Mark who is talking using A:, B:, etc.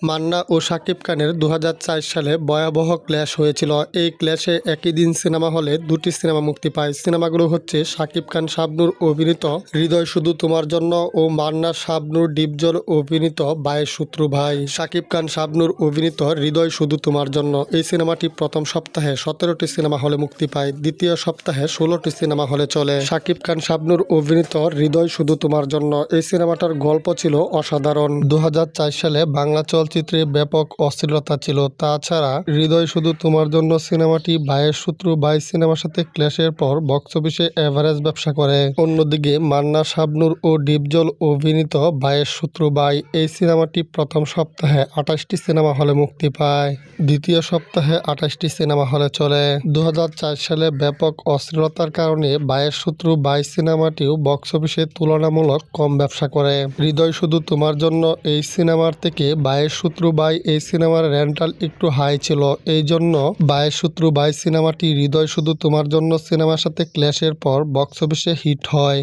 A: মান্না ও শাকিব খানের ২০০৪ সালে ভয়াবহ ক্ল্যাশ হয়েছিল। এই ক্ল্যাশে একই দিন সিনেমা হলে দুটি সিনেমা মুক্তি পায়। সিনেমাগুলো হচ্ছে শাকিব খান শাবনূর অভিনীত হৃদয় শুধু তোমার জন্য ও মান্না শাবনূর ডিপজল অভিনীত ভাইয়ের শত্রু ভাই। শাকিব খান শাবনূর অভিনীত হৃদয় শুধু তোমার জন্য এই সিনেমাটি প্রথম সপ্তাহে ১৭টি সিনেমা হলে মুক্তি পায়, দ্বিতীয় সপ্তাহে ১৬টি সিনেমা হলে চলে। শাকিব খান শাবনূর অভিনীত হৃদয় শুধু তোমার জন্য এই সিনেমাটার গল্প ছিল অসাধারণ। ২০০৪ সালে বাংলা চলচ্চিত্রে ব্যাপক অশ্লীলতা ছিল। তাছাড়া হৃদয় শুধু তোমার জন্য সিনেমাটি ভাইয়ের শত্রু ভাই সিনেমার সাথে ক্ল্যাশের পর বক্স অফিসে এভারেজ ব্যবসা করে। অন্যদিকে মান্না শাবনূর ও ডিপজল অভিনীত ভাইয়ের শত্রু ভাই এই সিনেমাটি প্রথম সপ্তাহে ২৮টি সিনেমা হলে মুক্তি পায়, দ্বিতীয় সপ্তাহে ২৮টি সিনেমা হলে চলে। ২০০৪ সালে ব্যাপক অশ্লীলতার কারণে ভাইয়ের শত্রু ভাই সিনেমাটিও বক্স অফিসে তুলনামূলক কম ব্যবসা করে। হৃদয় শুধু তোমার জন্য এই সিনেমার থেকে ভাইয়ের শত্রু ভাই এই সিনেমার রেন্টাল একটু হাই ছিল। এই জন্য ভাইয়ের শত্রু ভাই সিনেমাটি হৃদয় শুধু তোমার জন্য সিনেমার সাথে ক্ল্যাশের পর বক্স অফিসে হিট হয়।